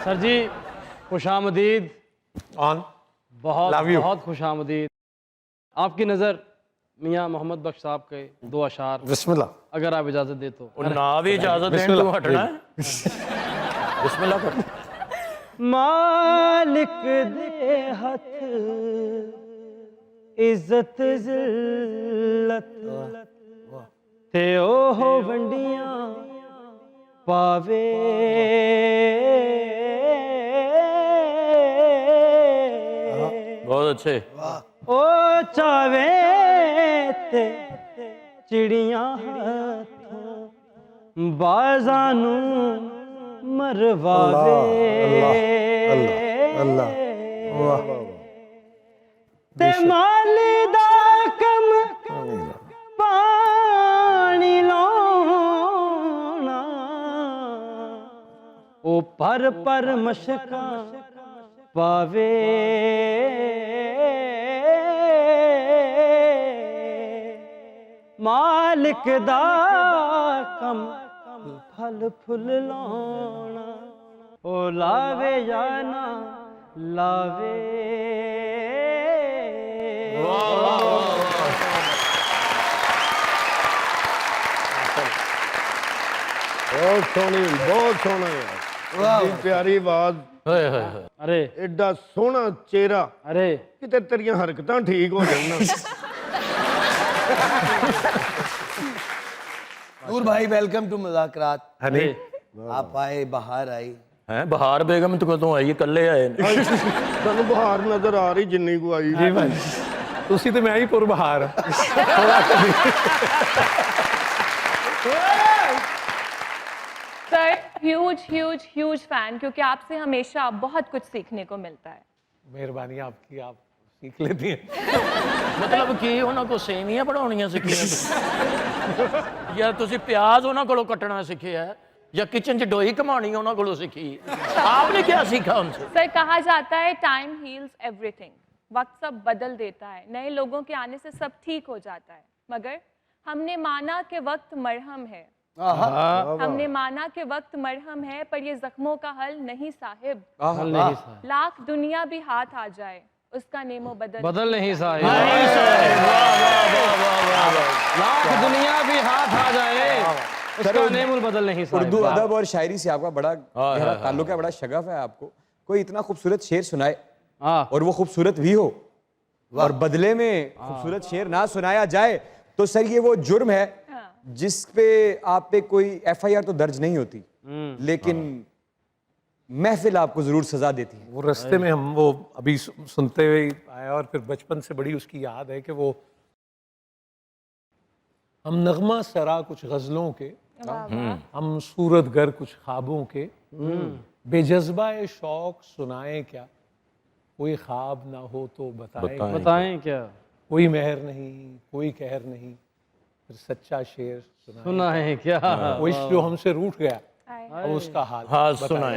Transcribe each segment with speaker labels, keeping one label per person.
Speaker 1: Sir ji खुशामदीद।
Speaker 2: ऑन
Speaker 1: बहुत
Speaker 2: Love you.
Speaker 1: बहुत खुशामदीद। आपकी नज़र मियाँ मोहम्मद बख्श साहब के दो अशार
Speaker 2: बिस्मिल्लाह।
Speaker 1: अगर आप इजाज़त दे तो।
Speaker 3: ना भी इजाजत दें
Speaker 2: बिस्मिल्लाह।
Speaker 3: तू हटना है। बिस्मिल्लाह कर।
Speaker 1: मालिक दे हथ इज्जत जिल्लत ते ओह वंडियां पावे
Speaker 3: बहुत अच्छे।
Speaker 1: ओ चावे ते चिड़ियां हथों बाजानू मरवावे
Speaker 2: अल्लाह वाह
Speaker 1: ते माली दा कम पानी लाना ओ पर मशका पावे मालिक दा कम फल फुल लाना ओ लावे या ना लावे।
Speaker 4: बहुत सोहनी बहुत सोहना यार बड़ी प्यारी आवाज
Speaker 3: होए होए होए।
Speaker 1: अरे
Speaker 4: एडा सोहना चेहरा
Speaker 1: अरे
Speaker 4: किते तेरियां हरकतां ठीक हो जान
Speaker 5: नूर भाई वेलकम टू मुज़ाकरात।
Speaker 2: हनी
Speaker 5: आप आए, बाहर आई।
Speaker 3: हैं बहार बेगम तो कदों आई है? कल्ले आए ने।
Speaker 4: तन बहार नजर आ रही जिन्नी को आई
Speaker 2: जी भाई तुसी तो मैं ही पुर बहार
Speaker 6: सर ह्यूज फैन, क्योंकि आपसे हमेशा बहुत कुछ सीखने को मिलता है।
Speaker 2: मेहरबानी आपकी, आप सीख लेती हैं।
Speaker 3: मतलब कि ਉਹਨਾਂ ਕੋ ਸੇਵੀਆਂ ਬਣਾਉਣੀਆਂ ਸਿੱਖੀਆਂ ਜਾਂ ਤੁਸੀਂ ਪਿਆਜ਼ ਉਹਨਾਂ ਕੋਲੋਂ ਕੱਟਣਾ ਸਿੱਖਿਆ या किचन च डोई कमानी ਉਹਨਾਂ ਕੋਲੋਂ सीखी? आपने क्या सीखा उनसे?
Speaker 6: सर कहा जाता है टाइम हील्स एवरीथिंग। वक्त सब बदल देता है, नए लोगों के आने से सब ठीक हो जाता है। मगर हमने माना कि वक्त मरहम है, हमने माना कि वक्त मरहम है, पर ये जख्मों का हल नहीं साहिब।
Speaker 1: हल नहीं साहिब,
Speaker 6: लाख दुनिया भी हाथ आ जाए, उसका नेमो
Speaker 1: बदल नहीं साहिब।
Speaker 3: नहीं साहब, वाह वाह वाह वाह वाह।
Speaker 1: लाख दुनिया भी हाथ आ जाए उसका नेमुल बदल नहीं साहिब।
Speaker 7: उर्दू अदब और शायरी से आपका बड़ा गहरा ताल्लुक है, बड़ा शगफ है आपको। कोई इतना खूबसूरत शेर सुनाए
Speaker 1: हाँ
Speaker 7: और वो खूबसूरत भी हो और बदले में खूबसूरत शेर ना सुनाया जाए तो सर ये वो जुर्म है जिस पे आप पे कोई एफआईआर तो दर्ज नहीं होती, लेकिन महफिल आपको जरूर सजा देती है।
Speaker 2: वो रास्ते में हम वो अभी सुनते हुए आया और फिर बचपन से बड़ी उसकी याद है कि वो हम नगमा सरा कुछ गजलों के, हम सूरत गर कुछ ख्वाबों के, बेजज्बा शौक सुनाएं क्या, कोई ख्वाब ना हो तो बताएं,
Speaker 1: बताएं क्या,
Speaker 2: कोई मेहर नहीं कोई कहर नहीं, फिर सच्चा शेर सुनाएं
Speaker 1: सुना है क्या,
Speaker 2: वो इश्क जो हमसे रूठ गया अब उसका हाल
Speaker 3: हाँ सुनाए।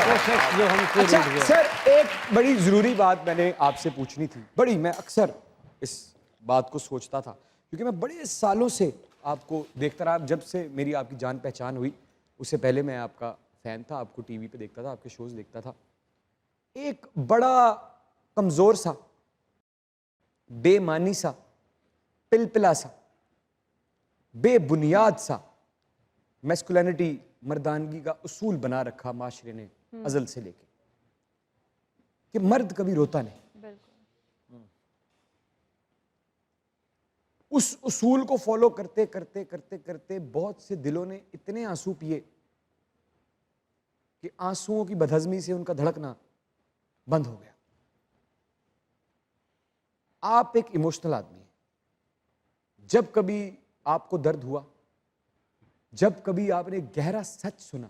Speaker 1: वो शख्स जो हमसे
Speaker 7: अच्छा
Speaker 1: रूठ गया।
Speaker 7: सर एक बड़ी जरूरी बात मैंने आपसे पूछनी थी, बड़ी मैं अक्सर इस बात को सोचता था क्योंकि मैं बड़े सालों से आपको देखता रहा। जब से मेरी आपकी जान पहचान हुई उससे पहले मैं आपका फैन था, आपको टीवी पे देखता था, आपके शोज देखता था। एक बड़ा कमजोर सा, बेमानी सा, पिलपिला सा, बेबुनियाद सा मैस्कुलिनिटी, मर्दानगी का उसूल बना रखा माशरे ने अजल से लेके कि मर्द कभी रोता नहीं। उस उसूल को फॉलो करते करते करते करते बहुत से दिलों ने इतने आंसू पिए कि आंसुओं की बदहजमी से उनका धड़कना बंद हो गया। आप एक इमोशनल आदमी हैं। जब कभी आपको दर्द हुआ, जब कभी आपने गहरा सच सुना,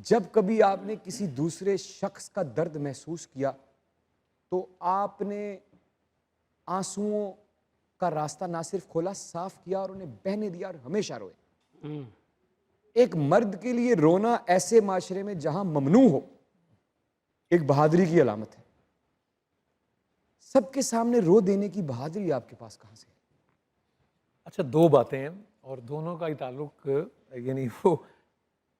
Speaker 7: जब कभी आपने किसी दूसरे शख्स का दर्द महसूस किया, तो आपने आंसुओं का रास्ता ना सिर्फ खोला, साफ किया और उन्हें बहने दिया और हमेशा रोए। एक मर्द के लिए रोना ऐसे माशरे में जहां ममनू हो एक बहादुरी की अलामत है। सबके सामने रो देने की बहादुरी आपके पास कहां से है?
Speaker 2: अच्छा, दो बातें हैं और दोनों का ही ताल्लुक यानी वो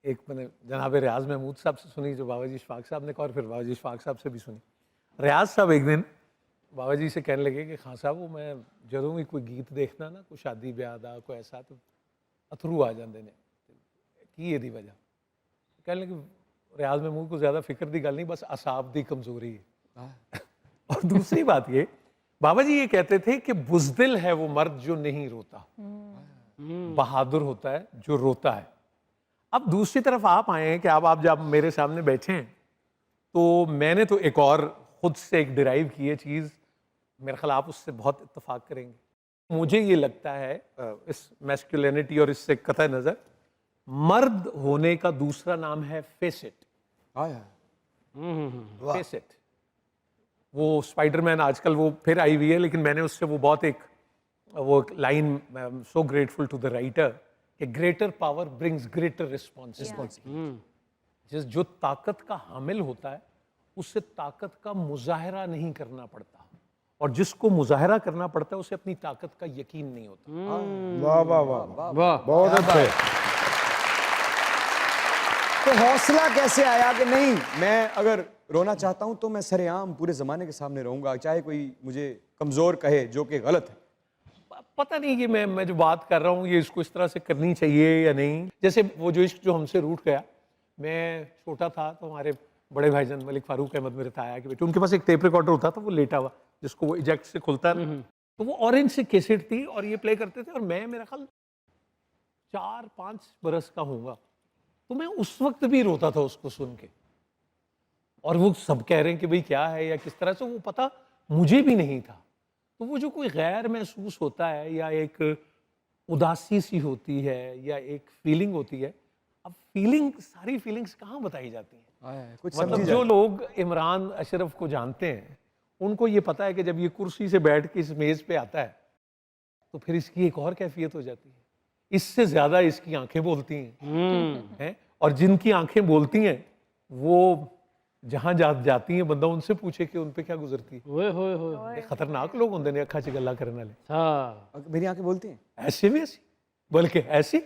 Speaker 2: एक मैंने जनाब रियाज महमूद साहब से सुनी जो बाबा जी इशफाक साहब ने कहा, और फिर बाबा जी इशफाक साहब से भी सुनी। रियाज साहब एक दिन बाबा जी से कहने लगे कि खान साहब वो मैं जदों भी कोई गीत देखना ना, कोई शादी ब्याह दा कोई ऐसा, तो अथरू आ जाते ने की एदी वजह। कहने लगे रियाज महमूद को ज़्यादा फिक्र दी गल नहीं, बस असाब दी कमज़ोरी है। और दूसरी बात ये, बाबा जी ये कहते थे कि बुज़दिल है वो मर्द जो नहीं रोता, बहादुर होता है जो रोता है। अब दूसरी तरफ आप आए हैं कि अब आप जब मेरे सामने बैठे हैं तो मैंने तो एक और खुद से एक डिराइव की है चीज़, मेरे ख्याल आप उससे बहुत इत्तेफाक करेंगे। मुझे ये लगता है इस मैस्कुलिनिटी और इससे कतई नज़र, मर्द होने का दूसरा नाम है फेस इट। फेस इट, वो स्पाइडरमैन आजकल वो फिर आई हुई है, लेकिन मैंने उससे वो बहुत एक वो line, so grateful to the writer कि greater power brings greater responsibility. जो ताकत का हामिल होता है उससे ताकत का मुजाहरा नहीं करना पड़ता, और जिसको मुजाहरा करना पड़ता है उसे अपनी ताकत का यकीन नहीं होता।
Speaker 4: वाह वाह वाह
Speaker 1: वाह,
Speaker 4: बहुत अच्छे।
Speaker 7: तो हौसला कैसे आया कि नहीं, मैं अगर रोना चाहता हूं तो मैं सरेआम पूरे जमाने के सामने रहूंगा, चाहे कोई मुझे कमजोर कहे, जो कि गलत है।
Speaker 2: पता नहीं कि मैं जो बात कर रहा हूँ ये इसको इस तरह से करनी चाहिए या नहीं। जैसे वो जो इश्क जो हमसे रूठ गया, मैं छोटा था तो हमारे बड़े भाईजान मलिक फारूक अहमद मेरे ताया के बेटे, उनके पास एक टेप रिकॉर्डर होता था, वो लेटा हुआ जिसको वो इजेक्ट से खुलता था, तो वो ऑरेंज से कैसेट थी और ये प्ले करते थे, और मैं मेरा ख्याल 4-5 बरस का होऊंगा, तो मैं उस वक्त भी रोता था उसको सुन के। और वो सब कह रहे हैं कि भाई क्या है या किस तरह से, वो पता मुझे भी नहीं था। तो वो जो कोई गैर महसूस होता है या एक उदासी सी होती है या एक फीलिंग होती है, अब फीलिंग, सारी फीलिंग्स कहाँ बताई जाती हैं?
Speaker 7: कुछ
Speaker 2: मतलब जो लोग इमरान अशरफ को जानते हैं उनको ये पता है कि जब ये कुर्सी से बैठ के इस मेज़ पे आता है तो फिर इसकी एक और कैफियत हो जाती है, इससे ज़्यादा इसकी आंखें बोलती हैं। और जिनकी आंखें बोलती हैं वो जहाँ जाती हैं बंदा उनसे पूछे कि उन पे क्या गुजरती है।
Speaker 1: ओए होए होए,
Speaker 2: खतरनाक लोग होंगे ने अखा च गल्ला करने वाले,
Speaker 1: हाँ
Speaker 7: मेरी आंखें बोलती हैं
Speaker 2: ऐसे भी ऐसी बल्कि ऐसी।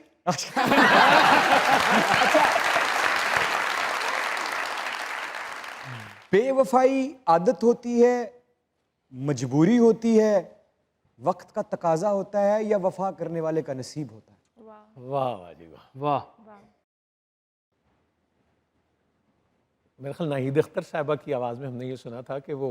Speaker 7: बेवफाई आदत होती है, मजबूरी होती है, वक्त का तकाजा होता है, या वफा करने वाले का नसीब होता है?
Speaker 2: वाह वाह जी वाह।
Speaker 1: वाह,
Speaker 2: मेरे ख्याल नाहिद अख्तर साहिबा की आवाज़ में हमने ये सुना था कि वो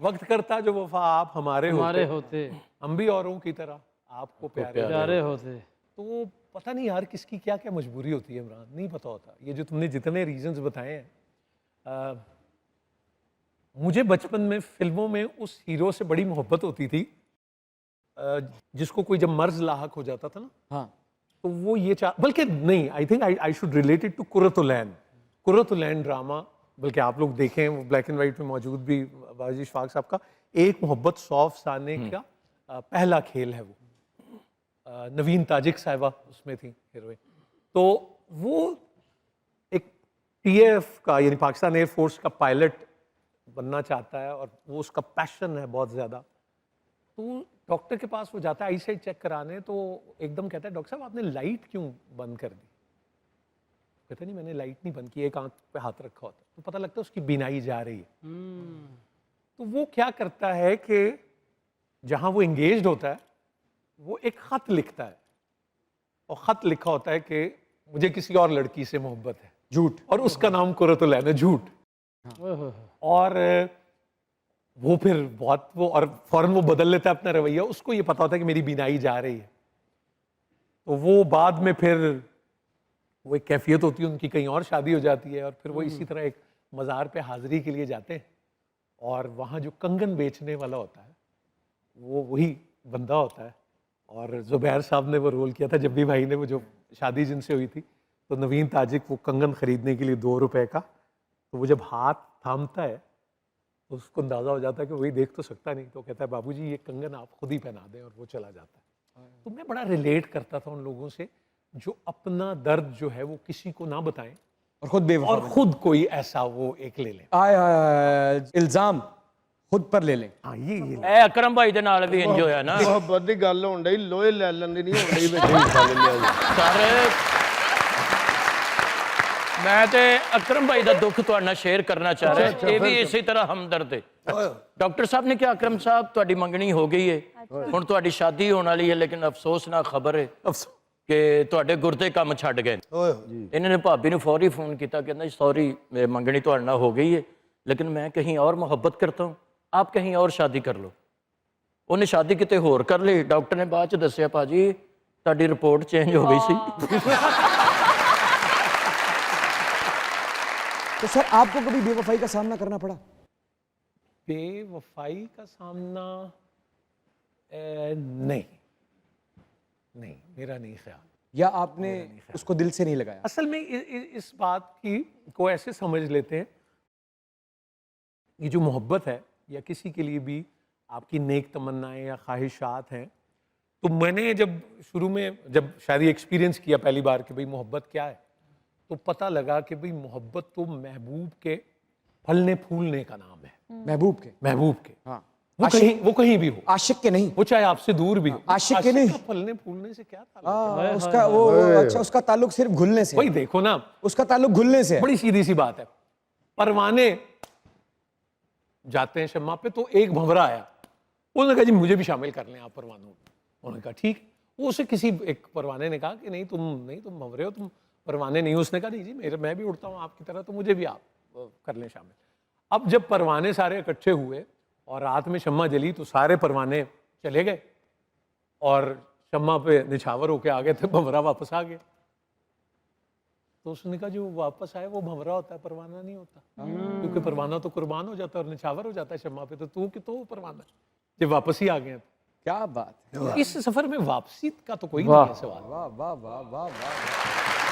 Speaker 2: वक्त करता जो वफा आप हमारे
Speaker 1: होते
Speaker 2: हम भी औरों की तरह आपको
Speaker 1: प्यारे होते।
Speaker 2: तो वो पता नहीं यार किसकी क्या क्या मजबूरी होती है इमरान, नहीं पता होता। ये जो तुमने जितने रीजंस बताए हैं, मुझे बचपन में फिल्मों में उस हीरो से बड़ी मोहब्बत होती थी जिसको कोई जब मर्ज लाहक हो जाता था ना,
Speaker 7: हाँ,
Speaker 2: तो वो ये बल्कि नहीं, I think I should relate it to Qurratulain drama, बल्कि आप लोग देखें वो ब्लैक एंड वाइट में मौजूद भी, बाजी इशफाक साहब का एक मोहब्बत 100 अफसाने का पहला खेल है वो, नवीन ताजिक साहिबा उसमें थी हीरोइन। तो वो एक PAF का यानी पाकिस्तान एयरफोर्स का पायलट बनना चाहता है और वो उसका पैशन है बहुत ज़्यादा। तो डॉक्टर के पास वो जाता है आई साइट चेक कराने, तो एकदम कहता है डॉक्टर साहब आपने लाइट क्यों बंद कर दी? कहता नहीं मैंने लाइट नहीं बंद की, एक आंख पे हाथ रखा होता। तो पता लगता है उसकी बीनाई जा रही है। तो वो क्या करता है कि जहां वो एंगेज्ड होता है वो एक खत लिखता है, और खत लिखा होता है कि मुझे किसी और लड़की से मोहब्बत है,
Speaker 7: झूठ,
Speaker 2: और उसका नाम कुर्रतुलैन है, झूठ। और वो फिर बहुत वो, और फौरन वो बदल लेता है अपना रवैया, उसको ये पता होता है कि मेरी बीनाई जा रही है। तो वो बाद में फिर वो एक कैफियत होती है उनकी, कहीं और शादी हो जाती है, और फिर वो इसी तरह एक मज़ार पे हाज़िरी के लिए जाते हैं, और वहाँ जो कंगन बेचने वाला होता है वो वही बंदा होता है। और ज़ुबैर साहब ने वो रोल किया था, जब भी भाई ने वो जो शादी जिनसे हुई थी, तो नवीन ताजिक वो कंगन ख़रीदने के लिए 2 रुपए का, तो वो जब हाथ थामता है तो उसको अंदाज़ा हो जाता है कि वही देख तो सकता नहीं, तो कहता है बाबूजी ये कंगन आप खुद ही पहना दें, और वो चला जाता है। तो मैं बड़ा रिलेट करता था उन लोगों से जो अपना दर्द जो है वो किसी को ना बताएं
Speaker 7: और खुद बेवफा,
Speaker 2: और खुद कोई ऐसा वो एक ले लें,
Speaker 7: इल्जाम खुद पर ले लें।
Speaker 2: हाँ ये
Speaker 3: ए अकरम भाई दे नाल भी इंज होया ना,
Speaker 4: मोहब्बत की गल होण डई, लोहे ले लेन दी नहीं होण डई, ਵਿੱਚ ਹਿੱਸਾ ਲੈ ਲਿਆ ਜੀ।
Speaker 3: सर ਮੈਂ ਤੇ ਅਕਰਮ ਭਾਈ ਦਾ ਦੁੱਖ ਤੁਹਾਡੇ ਨਾਲ ਸ਼ੇਅਰ ਕਰਨਾ ਚਾਹ ਰਿਹਾ ਇਹ ਵੀ ਇਸੇ ਤਰ੍ਹਾਂ ਹਮਦਰਦ ਹੈ ਡਾਕਟਰ ਸਾਹਿਬ ਨੇ ਕਿਹਾ ਅਕਰਮ ਸਾਹਿਬ ਤੁਹਾਡੀ ਮੰਗਣੀ ਹੋ ਗਈ ਹੈ ਹੁਣ ਤੁਹਾਡੀ ਸ਼ਾਦੀ ਹੋਣ ਵਾਲੀ ਹੈ ਲੇਕਿਨ ਅਫਸੋਸਨਾਕ ਖਬਰ ਹੈ ਕਿ ਤੁਹਾਡੇ ਗੁਰਦੇ ਕੰਮ ਛੱਡ ਗਏ ਇਹਨਾਂ ਨੇ ਭਾਬੀ ਨੂੰ ਫੌਰੀ ਫੋਨ ਕੀਤਾ ਕਹਿੰਦਾ ਸੌਰੀ ਮੰਗਣੀ ਤੁਹਾਡੇ ਨਾਲ ਹੋ ਗਈ ਹੈ लेकिन मैं कहीं और मोहब्बत करता हूँ आप कहीं और शादी कर लो उन्हें शादी किते होर कर ली डॉक्टर ने बाद च दस्या भाजी ਤੁਹਾਡੀ रिपोर्ट चेंज हो गई सी
Speaker 7: तो सर आपको कभी बेवफाई का सामना करना पड़ा?
Speaker 2: बेवफाई का सामना नहीं नहीं मेरा नहीं ख्याल
Speaker 7: या आपने उसको दिल से नहीं लगाया?
Speaker 2: असल में इस बात की को ऐसे समझ लेते हैं ये जो मोहब्बत है या किसी के लिए भी आपकी नेक तमन्नाएं या ख्वाहिशात हैं तो मैंने जब शुरू में जब शायद एक्सपीरियंस किया पहली बार कि भाई मोहब्बत क्या है तो पता लगा कि भाई मोहब्बत तो महबूब के फलने फूलने का नाम है महबूब के
Speaker 7: हाँ
Speaker 2: वो कहीं भी हो
Speaker 7: आशिक के नहीं
Speaker 2: वो चाहे आपसे दूर भी हो
Speaker 7: आशिक के नहीं
Speaker 2: का फलने फूलने से क्या ताल्लुक
Speaker 7: उसका वो अच्छा उसका ताल्लुक सिर्फ घुलने से
Speaker 2: वही देखो ना
Speaker 7: उसका ताल्लुक घुलने से है
Speaker 2: बड़ी सीधी सी बात है परवाने जाते हैं शम्मा पे तो एक भंवरा आया उन्होंने कहा जी मुझे भी शामिल कर लें आप परवानों में उन्होंने कहा ठीक वो उसे किसी एक परवाने ने कहा कि नहीं तुम भंवरे हो तुम परवाने नहीं हो उसने कहा नहीं जी मेरे मैं भी उड़ता हूँ आपकी तरह तो मुझे भी आप कर लें शामिल अब जब परवाने सारे इकट्ठे हुए और रात में शम्मा जली तो सारे परवाने चले गए और शम्मा पे निछावर होके आ गए थे भंवरा वापस आ गया तो उसने कहा जो वापस आए वो भंवरा होता है परवाना नहीं होता क्योंकि परवाना तो कुर्बान हो जाता है और निछावर हो जाता है शम्मा पे तो तू कि तो परवाना जब वापस ही आ गए तो
Speaker 7: क्या बात है
Speaker 2: इस सफर में वापसी का तो कोई नहीं है सवाल
Speaker 7: वाह वाह वाह वाह वाह